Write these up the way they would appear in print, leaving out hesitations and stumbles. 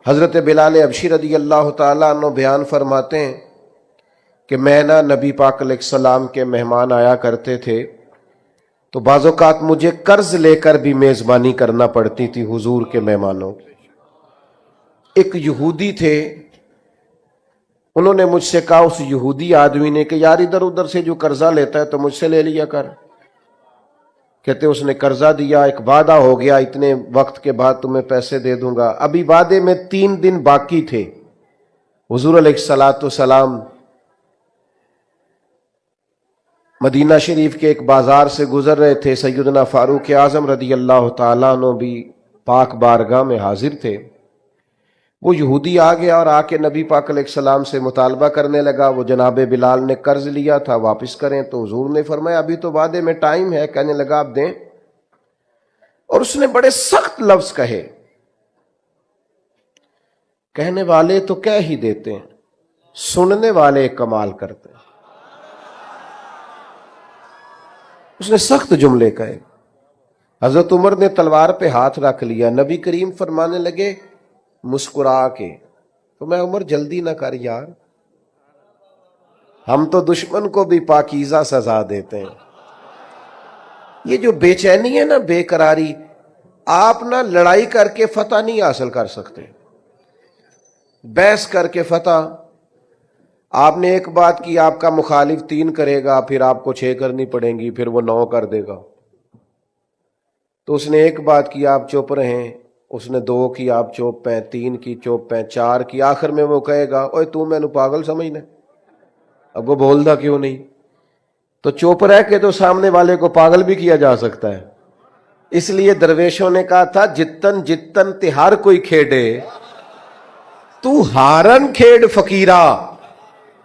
حضرت بلال حبشی رضی اللہ تعالیٰ عنہ بیان فرماتے ہیں کہ میں نبی پاک علیہ السلام کے مہمان آیا کرتے تھے تو بعض اوقات مجھے قرض لے کر بھی میزبانی کرنا پڑتی تھی حضور کے مہمانوں کی۔ ایک یہودی تھے، انہوں نے مجھ سے کہا، اس یہودی آدمی نے، کہ یار ادھر ادھر سے جو قرضہ لیتا ہے تو مجھ سے لے لیا کر۔ کہتے اس نے قرضہ دیا، ایک وعدہ ہو گیا اتنے وقت کے بعد تمہیں پیسے دے دوں گا، ابھی وعدے میں 3 دن باقی تھے۔ حضور علیہ السلام مدینہ شریف کے ایک بازار سے گزر رہے تھے، سیدنا فاروق اعظم رضی اللہ تعالیٰ عنہ بھی پاک بارگاہ میں حاضر تھے۔ وہ یہودی آ گیا اور آ کے نبی پاک علیہ السلام سے مطالبہ کرنے لگا، وہ جناب بلال نے قرض لیا تھا واپس کریں، تو حضور نے فرمایا ابھی تو وعدے میں ٹائم ہے، کہنے لگا آپ دیں، اور اس نے بڑے سخت لفظ کہے۔ کہنے والے تو کہہ ہی دیتے ہیں، سننے والے کمال کرتے ہیں۔ اس نے سخت جملے کہے۔ حضرت عمر نے تلوار پہ ہاتھ رکھ لیا، نبی کریم فرمانے لگے مسکرا کے، تو میں عمر جلدی نہ کر یار، ہم تو دشمن کو بھی پاکیزہ سزا دیتے ہیں۔ یہ جو بے چینی ہے نا، بے قراری، آپ نہ لڑائی کر کے فتح نہیں حاصل کر سکتے، بحث کر کے فتح۔ آپ نے ایک بات کی، آپ کا مخالف 3 کرے گا، پھر آپ کو 6 کرنی پڑیں گی، پھر وہ 9 کر دے گا۔ تو اس نے ایک بات کی، آپ چپ رہیں، اس نے 2 کی، آپ چپ ہیں، 3 کی چپ ہیں، 4 کی، آخر میں وہ کہے گا اوے تو میں نے پاگل سمجھنا، اب وہ بولدا کیوں نہیں؟ تو چپ رہ کے تو سامنے والے کو پاگل بھی کیا جا سکتا ہے۔ اس لیے درویشوں نے کہا تھا جتن جتن تہار کوئی کھیڑے تو ہارن کھیڑ فقیرا،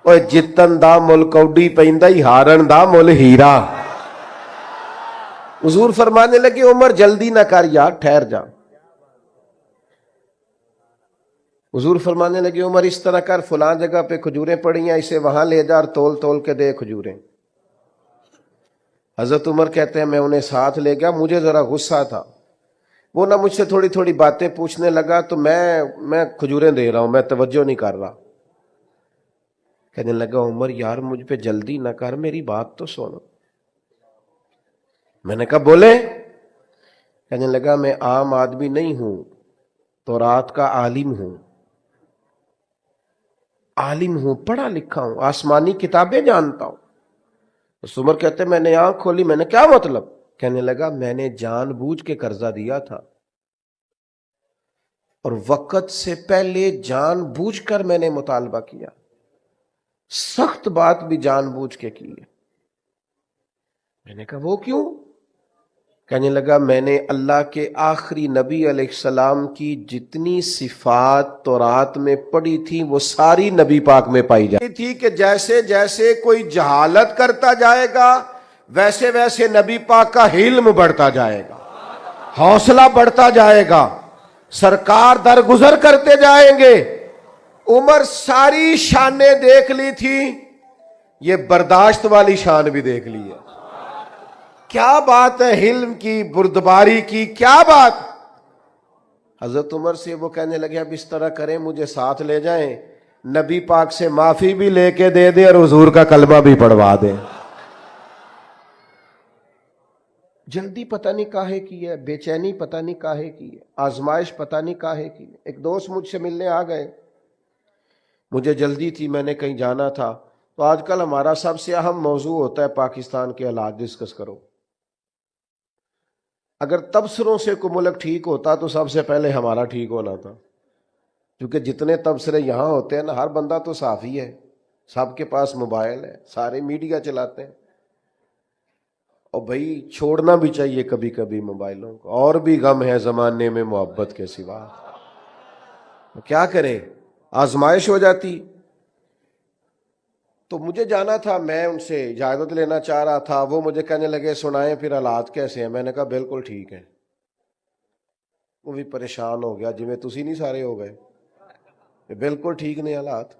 اوے جتن دا مل کوڈی پیندا ہی ہارن دا مل ہیرا۔ حضور فرمانے لگے عمر جلدی نہ کر یار، ٹھہر جا۔ حضور فرمانے لگے عمر اس طرح کر، فلاں جگہ پہ کھجوریں پڑی ہیں، اسے وہاں لے جا اور تول تول کے دے کھجوریں۔ حضرت عمر کہتے ہیں میں انہیں ساتھ لے گیا، مجھے ذرا غصہ تھا، وہ نہ مجھ سے تھوڑی تھوڑی باتیں پوچھنے لگا، تو میں کھجوریں دے رہا ہوں، میں توجہ نہیں کر رہا۔ کہنے لگا عمر یار مجھ پہ جلدی نہ کر، میری بات تو سن۔ میں نے کہا بولے؟ کہنے لگا میں عام آدمی نہیں ہوں، تورات کا عالم ہوں، پڑھا لکھا ہوں، آسمانی کتابیں جانتا ہوں۔ عمر کہتے میں نے آنکھ کھولی، میں نے کیا مطلب؟ کہنے لگا میں نے جان بوجھ کے قرضہ دیا تھا، اور وقت سے پہلے جان بوجھ کر میں نے مطالبہ کیا، سخت بات بھی جان بوجھ کے کی ہے۔ میں نے کہا وہ کیوں؟ کہنے لگا میں نے اللہ کے آخری نبی علیہ السلام کی جتنی صفات تورات میں پڑھی تھی وہ ساری نبی پاک میں پائی جاتی تھی، کہ جیسے جیسے کوئی جہالت کرتا جائے گا ویسے ویسے نبی پاک کا علم بڑھتا جائے گا، حوصلہ بڑھتا جائے گا، سرکار درگزر کرتے جائیں گے۔ عمر ساری شانیں دیکھ لی تھی، یہ برداشت والی شان بھی دیکھ لی ہے۔ کیا بات ہے علم کی، بردباری کی، کیا بات۔ حضرت عمر سے وہ کہنے لگے اب اس طرح کریں مجھے ساتھ لے جائیں، نبی پاک سے معافی بھی لے کے دے دیں اور حضور کا کلمہ بھی پڑھوا دیں۔ جلدی پتہ نہیں کاہے کی ہے، بے چینی پتہ نہیں کاہے کی ہے، آزمائش پتہ نہیں کاہے کی ہے۔ ایک دوست مجھ سے ملنے آ گئے، مجھے جلدی تھی، میں نے کہیں جانا تھا، تو آج کل ہمارا سب سے اہم موضوع ہوتا ہے پاکستان کے حالات ڈسکس کرو۔ اگر تبصروں سے کوئی ملک ٹھیک ہوتا تو سب سے پہلے ہمارا ٹھیک ہونا تھا، کیونکہ جتنے تبصرے یہاں ہوتے ہیں نا، ہر بندہ تو صحافی ہے، سب کے پاس موبائل ہے، سارے میڈیا چلاتے ہیں، اور بھائی چھوڑنا بھی چاہیے کبھی کبھی موبائلوں کو، اور بھی غم ہے زمانے میں محبت کے سوا، کیا کریں، آزمائش ہو جاتی۔ تو مجھے جانا تھا، میں ان سے اجازت لینا چاہ رہا تھا، وہ مجھے کہنے لگے سنائیں پھر حالات کیسے ہیں؟ میں نے کہا بالکل ٹھیک ہے۔ وہ بھی پریشان ہو گیا، جی میں تسی نہیں سارے ہو گئے، بالکل ٹھیک نہیں حالات۔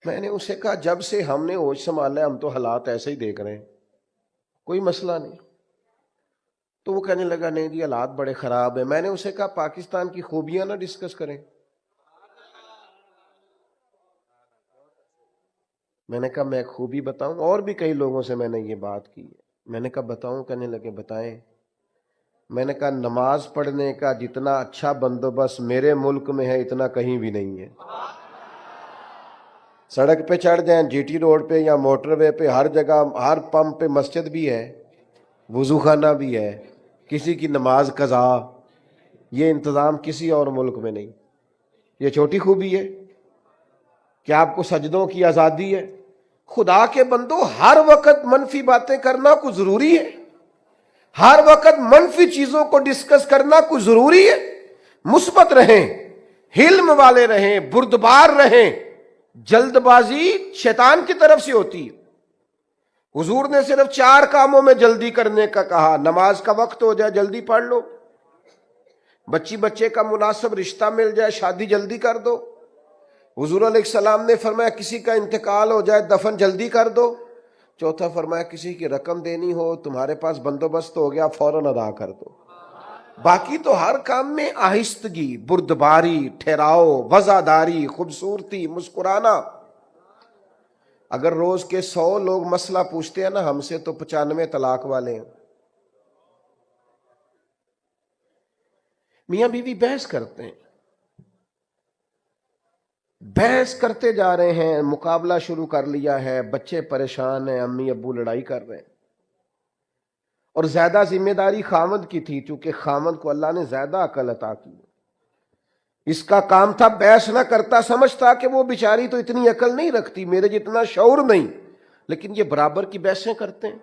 میں نے اسے کہا جب سے ہم نے ہوش سنبھالا ہے ہم تو حالات ایسے ہی دیکھ رہے ہیں، کوئی مسئلہ نہیں۔ تو وہ کہنے لگا نہیں جی حالات بڑے خراب ہیں۔ میں نے اسے کہا پاکستان کی خوبیاں نہ ڈسکس کریں، میں نے کہا میں خوبی بتاؤں؟ اور بھی کئی لوگوں سے میں نے یہ بات کی ہے۔ میں نے کہا بتاؤں؟ کہنے لگے بتائیں۔ میں نے کہا نماز پڑھنے کا جتنا اچھا بندوبست میرے ملک میں ہے اتنا کہیں بھی نہیں ہے۔ سڑک پہ چڑھ جائیں، جی ٹی روڈ پہ یا موٹر وے پہ، ہر جگہ ہر پمپ پہ مسجد بھی ہے، وضو خانہ بھی ہے، کسی کی نماز قضا، یہ انتظام کسی اور ملک میں نہیں۔ یہ چھوٹی خوبی ہے کہ آپ کو سجدوں کی آزادی ہے۔ خدا کے بندو، ہر وقت منفی باتیں کرنا کوئی ضروری ہے؟ ہر وقت منفی چیزوں کو ڈسکس کرنا کوئی ضروری ہے؟ مثبت رہیں، حلم والے رہیں، بردبار رہیں۔ جلد بازی شیطان کی طرف سے ہوتی ہے۔ حضور نے صرف 4 کاموں میں جلدی کرنے کا کہا۔ نماز کا وقت ہو جائے جلدی پڑھ لو، بچے کا مناسب رشتہ مل جائے شادی جلدی کر دو، حضور علیہ السلام نے فرمایا کسی کا انتقال ہو جائے دفن جلدی کر دو، چوتھا فرمایا کسی کی رقم دینی ہو تمہارے پاس بندوبست ہو گیا فوراً ادا کر دو۔ باقی تو ہر کام میں آہستگی، بردباری، ٹھہراؤ، وزاداری، خوبصورتی، مسکرانا۔ اگر روز کے 100 لوگ مسئلہ پوچھتے ہیں نا ہم سے تو 95 طلاق والے ہیں۔ میاں بیوی بحث کرتے ہیں، بحث کرتے جا رہے ہیں، مقابلہ شروع کر لیا ہے، بچے پریشان ہیں، امی ابو لڑائی کر رہے ہیں، اور زیادہ ذمہ داری خامد کی تھی چونکہ خامد کو اللہ نے زیادہ عقل عطا کی۔ اس کا کام تھا بحث نہ کرتا، سمجھتا کہ وہ بیچاری تو اتنی عقل نہیں رکھتی، میرے جتنا شعور نہیں، لیکن یہ برابر کی بحثیں کرتے ہیں۔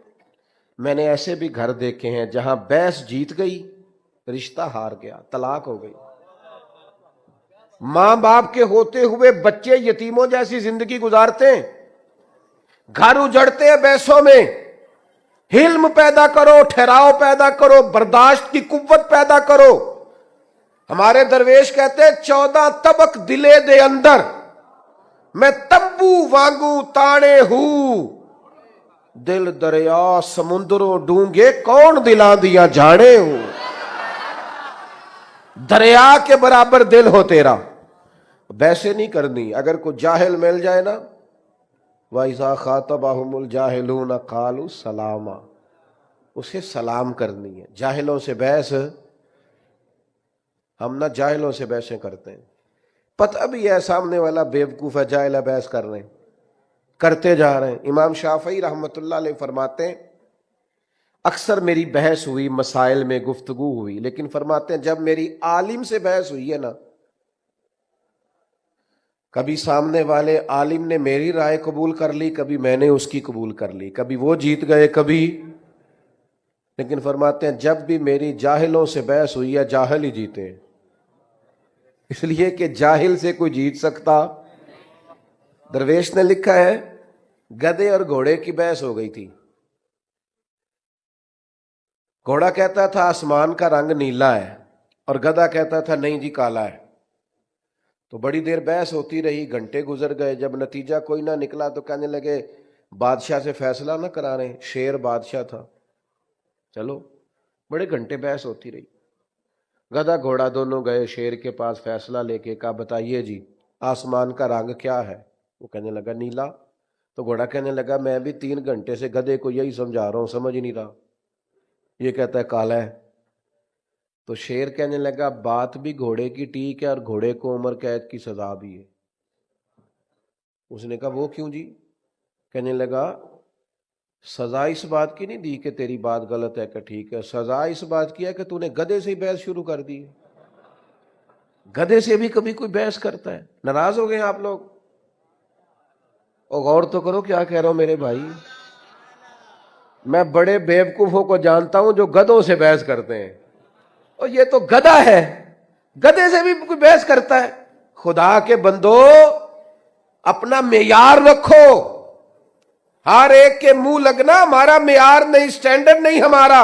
میں نے ایسے بھی گھر دیکھے ہیں جہاں بحث جیت گئی رشتہ ہار گیا، طلاق ہو گئی۔ ماں باپ کے ہوتے ہوئے بچے یتیموں جیسی زندگی گزارتے ہیں، گھر اجڑتے ہیں بحثوں میں۔ حلم پیدا کرو، ٹھہراؤ پیدا کرو، برداشت کی قوت پیدا کرو۔ ہمارے درویش کہتے ہیں 14 طبق دلے دے اندر میں تبو وانگو تانے ہوں، دل دریا سمندروں ڈونگے کون دلا دیا جانے ہوں۔ دریا کے برابر دل ہو تیرا، ویسے نہیں کرنی۔ اگر کوئی جاہل مل جائے نا، وَإِذَا خَاطَبَهُمُ الْجَاهِلُونَ قَالُوا سَلَامًا، اسے سلام کرنی ہے۔ جاہلوں سے بحث، ہم نہ جاہلوں سے بحثیں کرتے ہیں، پتہ بھی ہے سامنے والا بیوقوف ہے، جاہل ہے، بحث کر رہے ہیں، کرتے جا رہے ہیں۔ امام شافعی رحمۃ اللہ علیہ فرماتے ہیں اکثر میری بحث ہوئی، مسائل میں گفتگو ہوئی، لیکن فرماتے ہیں جب میری عالم سے بحث ہوئی ہے نا، کبھی سامنے والے عالم نے میری رائے قبول کر لی، کبھی میں نے اس کی قبول کر لی، کبھی وہ جیت گئے کبھی، لیکن فرماتے ہیں جب بھی میری جاہلوں سے بحث ہوئی ہے جاہل ہی جیتے ہیں، اس لیے کہ جاہل سے کوئی جیت سکتا۔ درویش نے لکھا ہے گدھے اور گھوڑے کی بحث ہو گئی تھی۔ گھوڑا کہتا تھا آسمان کا رنگ نیلا ہے اور گدھا کہتا تھا نہیں جی کالا ہے۔ تو بڑی دیر بحث ہوتی رہی، گھنٹے گزر گئے، جب نتیجہ کوئی نہ نکلا تو کہنے لگے بادشاہ سے فیصلہ نہ کرا رہے، شیر بادشاہ تھا۔ چلو بڑے گھنٹے بحث ہوتی رہی، گدھا گھوڑا دونوں گئے شیر کے پاس، فیصلہ لے کے کہا بتائیے جی آسمان کا رنگ کیا ہے؟ وہ کہنے لگا نیلا۔ تو گھوڑا کہنے لگا میں بھی 3 گھنٹے سے گدھے کو یہی سمجھا رہا ہوں، سمجھ ہی نہیں رہا، یہ کہتا ہے کالا ہے۔ تو شیر کہنے لگا بات بھی گھوڑے کی ٹھیک ہے اور گھوڑے کو عمر قید کی سزا بھی ہے۔ اس نے کہا وہ کیوں جی؟ کہنے لگا سزا اس بات کی نہیں دی کہ تیری بات غلط ہے کہ ٹھیک ہے، سزا اس بات کی ہے کہ تو نے گدھے سے ہی بحث شروع کر دی۔ گدھے سے بھی کبھی کوئی بحث کرتا ہے؟ ناراض ہو گئے آپ لوگ؟ اور غور تو کرو کیا کہہ رہا ہوں میرے بھائی۔ میں بڑے بیوقوفوں کو جانتا ہوں جو گدھوں سے بحث کرتے ہیں، اور یہ تو گدھا ہے، گدھے سے بھی کوئی بحث کرتا ہے۔ خدا کے بندو اپنا معیار رکھو، ہر ایک کے منہ لگنا ہمارا معیار نہیں، سٹینڈرڈ نہیں ہمارا۔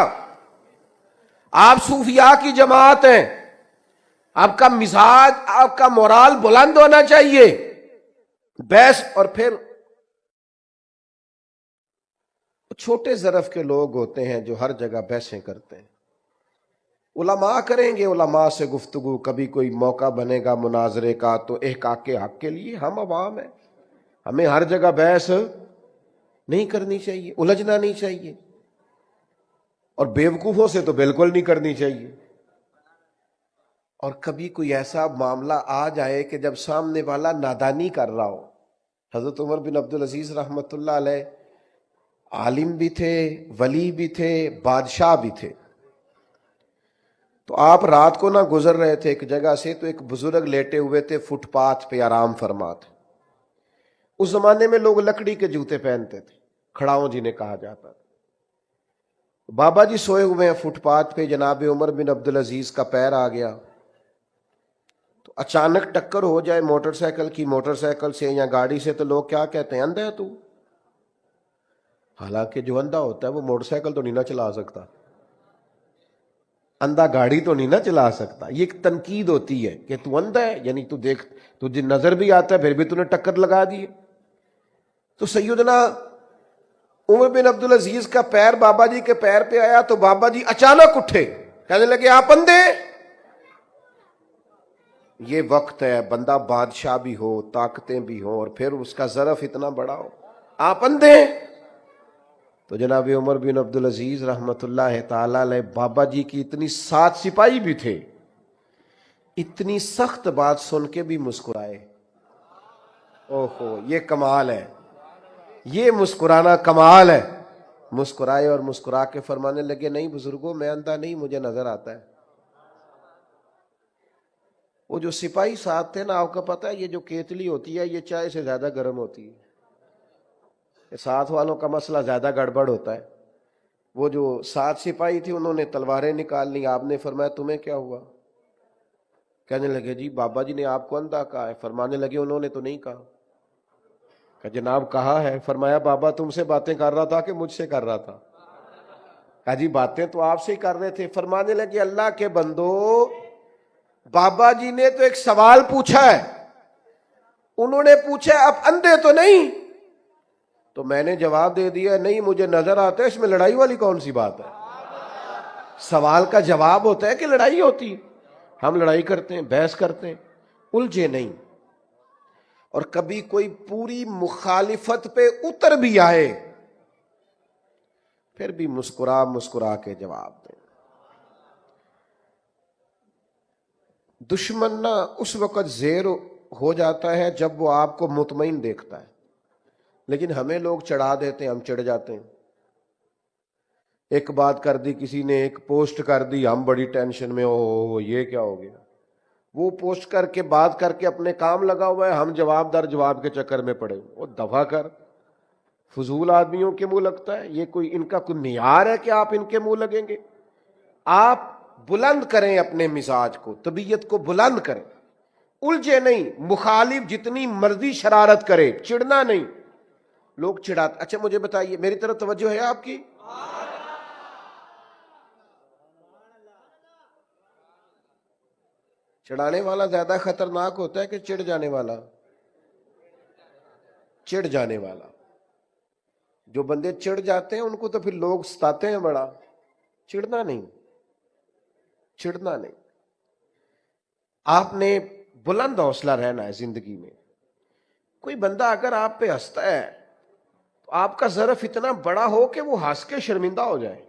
آپ صوفیاء کی جماعت ہیں، آپ کا مزاج، آپ کا مورال بلند ہونا چاہیے۔ بحث، اور پھر چھوٹے ظرف کے لوگ ہوتے ہیں جو ہر جگہ بحثیں کرتے ہیں۔ علماء کریں گے علماء سے گفتگو، کبھی کوئی موقع بنے گا مناظرے کا تو احقاق حق کے لیے، ہم عوام ہیں، ہمیں ہر جگہ بحث نہیں کرنی چاہیے، الجھنا نہیں چاہیے، اور بیوقوفوں سے تو بالکل نہیں کرنی چاہیے۔ اور کبھی کوئی ایسا معاملہ آ جائے کہ جب سامنے والا نادانی کر رہا ہو، حضرت عمر بن عبدالعزیز رحمۃ اللہ علیہ عالم بھی تھے، ولی بھی تھے، بادشاہ بھی تھے۔ تو آپ رات کو نہ گزر رہے تھے ایک جگہ سے، تو ایک بزرگ لیٹے ہوئے تھے فٹ پاتھ پہ آرام فرما تھے۔ اس زمانے میں لوگ لکڑی کے جوتے پہنتے تھے، کھڑاؤں جنہیں کہا جاتا تھا۔ بابا جی سوئے ہوئے ہیں فٹ پاتھ پہ، جناب عمر بن عبدالعزیز کا پیر آ گیا، تو اچانک ٹکر ہو جائے موٹر سائیکل سے یا گاڑی سے، تو لوگ کیا کہتے ہیں؟ اندھا ہے تو۔ حالانکہ جو اندھا ہوتا ہے وہ موٹر سائیکل تو نہیں نہ چلا سکتا، اندھا گاڑی تو نہیں نہ چلا سکتا۔ یہ ایک تنقید ہوتی ہے کہ تو اندھا ہے، یعنی تو دیکھ، تجھے نظر بھی آتا ہے پھر بھی تو نے ٹکر لگا دی۔ تو سیدنا عمر بن عبدالعزیز کا پیر بابا جی کے پیر پہ آیا، تو بابا جی اچانک اٹھے، کہنے لگے آپ اندھے؟ یہ وقت ہے، بندہ بادشاہ بھی ہو، طاقتیں بھی ہوں، اور پھر اس کا ظرف اتنا بڑا ہو، آپ اندھے؟ تو جناب عمر بن عبدالعزیز رحمت اللہ تعالی علیہ بابا جی کی اتنی 7 سپاہی بھی تھے، اتنی سخت بات سن کے بھی مسکرائے۔ اوہو، یہ کمال ہے، یہ مسکرانا کمال ہے۔ مسکرائے اور مسکرا کے فرمانے لگے نہیں بزرگوں، میں اندھا نہیں، مجھے نظر آتا ہے۔ وہ جو سپاہی ساتھ تھے نا، آپ کو پتا ہے یہ جو کیتلی ہوتی ہے یہ چائے سے زیادہ گرم ہوتی ہے، ساتھ والوں کا مسئلہ زیادہ گڑبڑ ہوتا ہے۔ وہ جو 7 سپاہی تھی انہوں نے تلواریں نکال لی، آپ نے فرمایا تمہیں کیا ہوا؟ کہنے لگے جی بابا جی نے آپ کو اندھا کہا ہے۔ فرمانے لگے انہوں نے تو نہیں کہا۔ کہ جناب کہا ہے۔ فرمایا بابا تم سے باتیں کر رہا تھا کہ مجھ سے کر رہا تھا؟ کہا جی باتیں تو آپ سے ہی کر رہے تھے۔ فرمانے لگے اللہ کے بندو، بابا جی نے تو ایک سوال پوچھا ہے، انہوں نے پوچھا اب اندھے تو نہیں؟ تو میں نے جواب دے دیا نہیں مجھے نظر آتا ہے، اس میں لڑائی والی کون سی بات ہے؟ سوال کا جواب ہوتا ہے کہ لڑائی ہوتی ہے، ہم لڑائی کرتے ہیں، بحث کرتے ہیں، الجھے نہیں۔ اور کبھی کوئی پوری مخالفت پہ اتر بھی آئے پھر بھی مسکرا مسکرا کے جواب دیں۔ دشمن نہ اس وقت زیر ہو جاتا ہے جب وہ آپ کو مطمئن دیکھتا ہے، لیکن ہمیں لوگ چڑھا دیتے ہیں، ہم چڑھ جاتے ہیں۔ ایک بات کر دی کسی نے، ایک پوسٹ کر دی، ہم بڑی ٹینشن میں، او یہ کیا ہو گیا؟ وہ پوسٹ کر کے بات کر کے اپنے کام لگا ہوا ہے، ہم جواب در جواب کے چکر میں پڑے۔ وہ دفع کر، فضول آدمیوں کے منہ لگتا ہے، یہ کوئی ان کا کوئی معیار ہے کہ آپ ان کے منہ لگیں گے؟ آپ بلند کریں اپنے مزاج کو، طبیعت کو بلند کریں، الجھے نہیں۔ مخالف جتنی مرضی شرارت کرے، چڑھنا نہیں۔ لوگ چڑھاتے، اچھا مجھے بتائیے، میری طرف توجہ ہے آپ کی؟ چڑھانے والا زیادہ خطرناک ہوتا ہے کہ چڑھ جانے والا؟ چڑھ جانے والا۔ جو بندے چڑھ جاتے ہیں ان کو تو پھر لوگ ستاتے ہیں بڑا۔ چڑھنا نہیں، چڑھنا نہیں۔ آپ نے بلند حوصلہ رہنا ہے زندگی میں۔ کوئی بندہ اگر آپ پہ ہنستا ہے تو آپ کا ظرف اتنا بڑا ہو کہ وہ ہنس کے شرمندہ ہو جائے۔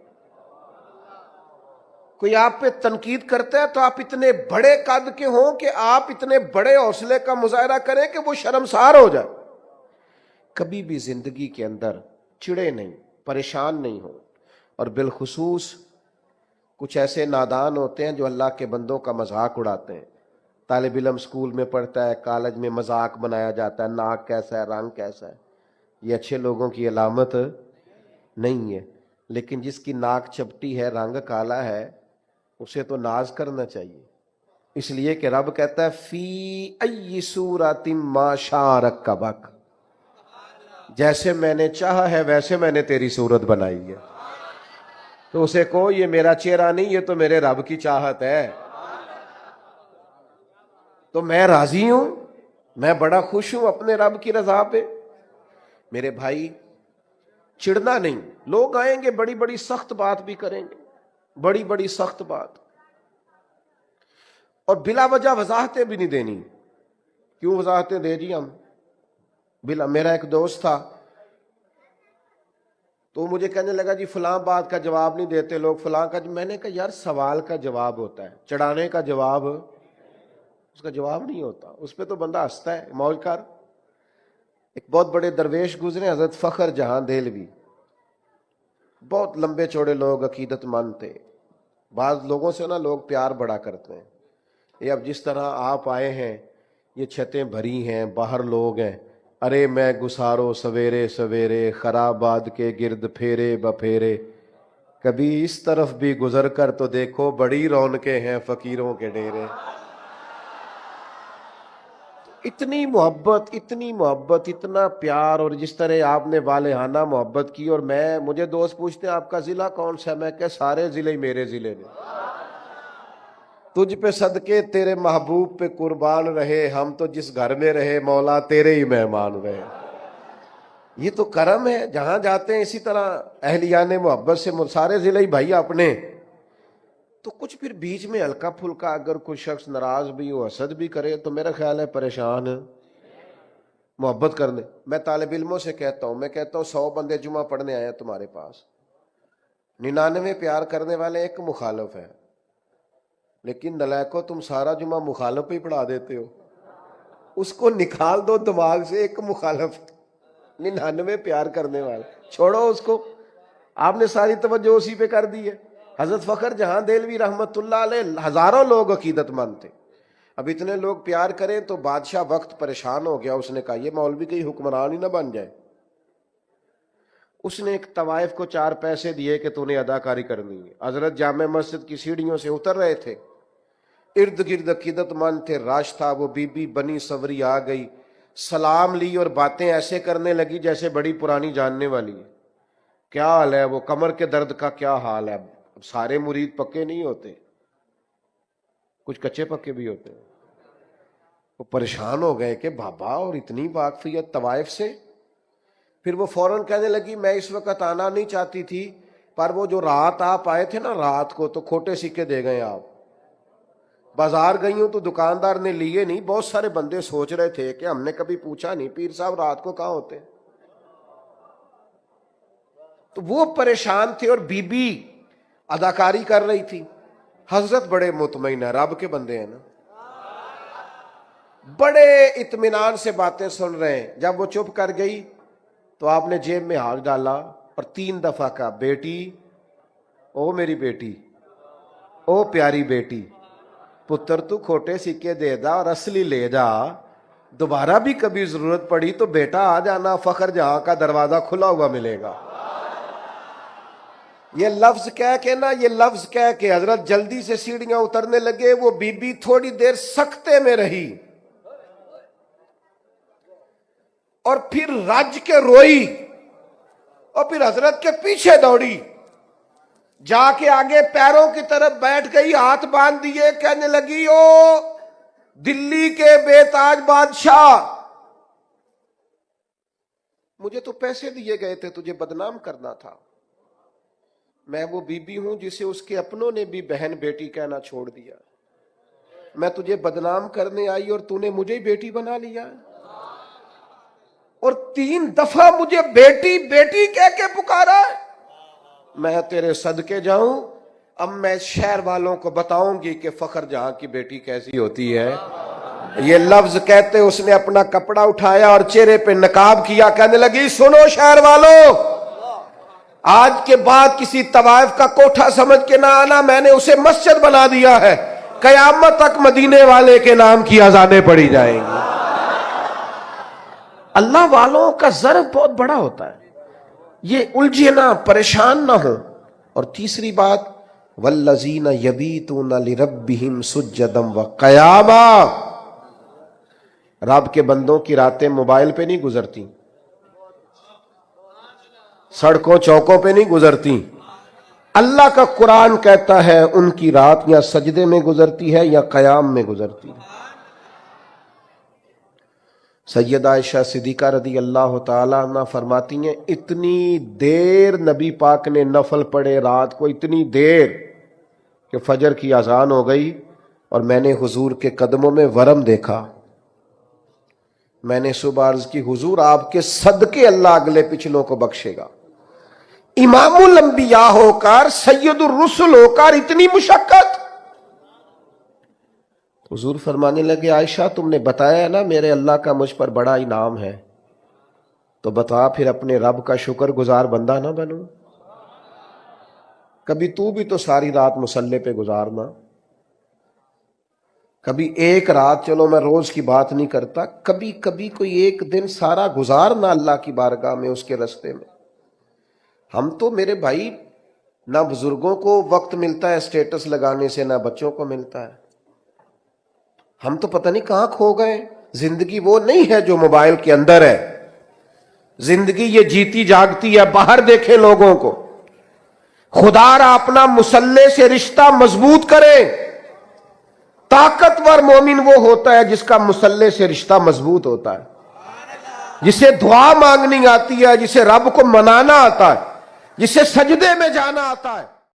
کوئی آپ پہ تنقید کرتا ہے تو آپ اتنے بڑے قد کے ہوں کہ آپ اتنے بڑے حوصلے کا مظاہرہ کریں کہ وہ شرمسار ہو جائے۔ کبھی بھی زندگی کے اندر چڑے نہیں، پریشان نہیں ہو۔ اور بالخصوص کچھ ایسے نادان ہوتے ہیں جو اللہ کے بندوں کا مذاق اڑاتے ہیں۔ طالب علم سکول میں پڑھتا ہے، کالج میں مذاق بنایا جاتا ہے، ناک کیسا ہے، رنگ کیسا ہے۔ یہ اچھے لوگوں کی علامت نہیں ہے، لیکن جس کی ناک چپٹی ہے، رنگ کالا ہے، اسے تو ناز کرنا چاہیے۔ اس لیے کہ رب کہتا ہے فی ای صورت ما شاء رکبک، جیسے میں نے چاہا ہے ویسے میں نے تیری صورت بنائی ہے۔ تو اسے کہو یہ میرا چہرہ نہیں، یہ تو میرے رب کی چاہت ہے۔ تو میں راضی ہوں، میں بڑا خوش ہوں اپنے رب کی رضا پہ۔ میرے بھائی چڑھنا نہیں۔ لوگ آئیں گے بڑی بڑی سخت بات بھی کریں گے، بڑی بڑی سخت بات، اور بلا وجہ وضاحتیں بھی نہیں دینی۔ کیوں وضاحتیں دے جی ہم؟ بلا، میرا ایک دوست تھا، تو مجھے کہنے لگا جی فلاں بات کا جواب نہیں دیتے لوگ، فلاں کا۔ میں نے کہا یار سوال کا جواب ہوتا ہے، چڑھانے کا جواب اس کا جواب نہیں ہوتا، اس پہ تو بندہ ہنستا ہے، موج کر۔ ایک بہت بڑے درویش گزرے، حضرت فخر جہاں دہلوی، بہت لمبے چوڑے لوگ، عقیدت مند تھے۔ بعض لوگوں سے نا لوگ پیار بڑا کرتے ہیں، یہ اب جس طرح آپ آئے ہیں، یہ چھتیں بھری ہیں، باہر لوگ ہیں، ارے میں گسارو سویرے سویرے، خرابات کے گرد پھیرے بپھیرے، کبھی اس طرف بھی گزر کر تو دیکھو، بڑی رونقیں ہیں فقیروں کے ڈیرے۔ اتنی محبت، اتنی محبت، اتنا پیار، اور جس طرح آپ نے والہانہ محبت کی۔ اور مجھے دوست پوچھتے ہیں آپ کا ضلع کون سا ہے، میں کہ سارے ضلع ہی میرے ضلع میں، تجھ پہ صدقے تیرے محبوب پہ قربان رہے، ہم تو جس گھر میں رہے مولا تیرے ہی مہمان رہے۔ یہ تو کرم ہے، جہاں جاتے ہیں اسی طرح اہلیان محبت سے سارے ضلع ہی بھائی اپنے۔ تو کچھ پھر بیچ میں ہلکا پھلکا اگر کوئی شخص ناراض بھی ہو، حسد بھی کرے، تو میرا خیال ہے پریشان محبت کرنے۔ میں طالب علموں سے کہتا ہوں، میں کہتا ہوں 100 بندے جمعہ پڑھنے آئے ہیں تمہارے پاس، 99 پیار کرنے والے، ایک مخالف ہے، لیکن نلائکو تم سارا جمعہ مخالف ہی پڑھا دیتے ہو۔ اس کو نکال دو دماغ سے، ایک مخالف، 99 پیار کرنے والے، چھوڑو اس کو، آپ نے ساری توجہ اسی پہ کر دی ہے۔ حضرت فخر جہاں دہلوی رحمت اللہ علیہ، ہزاروں لوگ عقیدت مند تھے، اب اتنے لوگ پیار کریں تو بادشاہ وقت پریشان ہو گیا، اس نے کہا یہ مولوی کہیں حکمران ہی نہ بن جائے۔ اس نے ایک طوائف کو 4 پیسے دیے کہ تو نے اداکاری کرنی ہے۔ حضرت جامع مسجد کی سیڑھیوں سے اتر رہے تھے، ارد گرد عقیدت مند تھے، راش تھا، وہ بی بی بنی سوری آ گئی، سلام لی اور باتیں ایسے کرنے لگی جیسے بڑی پرانی جاننے والی ہے۔ کیا حال ہے؟ وہ کمر کے درد کا کیا حال ہے؟ اب سارے مرید پکے نہیں ہوتے، کچھ کچے پکے بھی ہوتے ہیں۔ وہ پریشان ہو گئے کہ بابا، اور اتنی واقفیت طوائف سے۔ پھر وہ فوراً کہنے لگی میں اس وقت آنا نہیں چاہتی تھی، پر وہ جو رات آپ آئے تھے نا رات کو، تو کھوٹے سکے دے گئے آپ۔ بازار گئی ہوں تو دکاندار نے لیے نہیں، بہت سارے بندے سوچ رہے تھے کہ ہم نے کبھی پوچھا نہیں پیر صاحب رات کو کہاں ہوتے ہیں۔ تو وہ پریشان تھے اور بی بی اداکاری کر رہی تھی۔ حضرت بڑے مطمئن ہیں، رب کے بندے ہیں نا، بڑے اطمینان سے باتیں سن رہے ہیں۔ جب وہ چپ کر گئی تو آپ نے جیب میں ہاتھ ڈالا اور 3 دفعہ کہا بیٹی، او میری بیٹی، او پیاری بیٹی، پتر تو کھوٹے سکے دے دا اور اصلی لے جا، دوبارہ بھی کبھی ضرورت پڑی تو بیٹا آ جانا، فخر جہاں کا دروازہ کھلا ہوا ملے گا۔ یہ لفظ کہہ کے نا، یہ لفظ کہہ کے حضرت جلدی سے سیڑھیاں اترنے لگے۔ وہ بی بی تھوڑی دیر سکتے میں رہی اور پھر رج کے روئی، اور پھر حضرت کے پیچھے دوڑی، جا کے آگے پیروں کی طرف بیٹھ گئی، ہاتھ باندھ دیے، کہنے لگی او دلی کے بے تاج بادشاہ، مجھے تو پیسے دیے گئے تھے تجھے بدنام کرنا تھا، میں وہ بی بی ہوں جسے اس کے اپنوں نے بھی بہن بیٹی کہنا چھوڑ دیا، میں تجھے بدنام کرنے آئی اور تو نے مجھے ہی بیٹی بنا لیا، اور 3 دفعہ مجھے بیٹی بیٹی کہہ کے پکارا ہے۔ میں تیرے صدقے جاؤں، اب میں شہر والوں کو بتاؤں گی کہ فخر جہاں کی بیٹی کیسی ہوتی ہے۔ یہ لفظ کہتے اس نے اپنا کپڑا اٹھایا اور چہرے پہ نقاب کیا، کہنے لگی سنو شہر والوں، آج کے بعد کسی طوائف کا کوٹھا سمجھ کے نہ آنا، میں نے اسے مسجد بنا دیا ہے، قیامت تک مدینے والے کے نام کی اذانیں پڑھی جائیں گی۔ اللہ والوں کا ضرب بہت بڑا ہوتا ہے، یہ الجھے نہ، پریشان نہ ہو۔ اور تیسری بات، والذین یبیتون لربہم سجدا وقیاما، رب کے بندوں کی راتیں موبائل پہ نہیں گزرتی، سڑکوں چوکوں پہ نہیں گزرتی، اللہ کا قرآن کہتا ہے ان کی رات یا سجدے میں گزرتی ہے یا قیام میں گزرتی ہے۔ سیدہ عائشہ صدیقہ رضی اللہ تعالیٰ عنہ فرماتی ہیں اتنی دیر نبی پاک نے نفل پڑھے رات کو، اتنی دیر کہ فجر کی اذان ہو گئی اور میں نے حضور کے قدموں میں ورم دیکھا۔ میں نے صبح عرض کی حضور آپ کے صدقے اللہ اگلے پچھلوں کو بخشے گا۔ امام الانبیاء ہو کر، سید الرسل ہو کر اتنی مشقت؟ حضور فرمانے لگے عائشہ تم نے بتایا نا میرے اللہ کا مجھ پر بڑا انعام ہے، تو بتا پھر اپنے رب کا شکر گزار بندہ نہ بنوں؟ کبھی تو بھی تو ساری رات مصلی پہ گزارنا، کبھی ایک رات، چلو میں روز کی بات نہیں کرتا، کبھی کبھی کوئی ایک دن سارا گزارنا اللہ کی بارگاہ میں، اس کے راستے میں۔ ہم تو میرے بھائی نہ بزرگوں کو وقت ملتا ہے اسٹیٹس لگانے سے، نہ بچوں کو ملتا ہے۔ ہم تو پتہ نہیں کہاں کھو گئے۔ زندگی وہ نہیں ہے جو موبائل کے اندر ہے، زندگی یہ جیتی جاگتی ہے، باہر دیکھیں لوگوں کو۔ خدا را اپنا مصلی سے رشتہ مضبوط کرے۔ طاقتور مومن وہ ہوتا ہے جس کا مصلی سے رشتہ مضبوط ہوتا ہے، جسے دعا مانگنی آتی ہے، جسے رب کو منانا آتا ہے، جسے سجدے میں جانا آتا ہے۔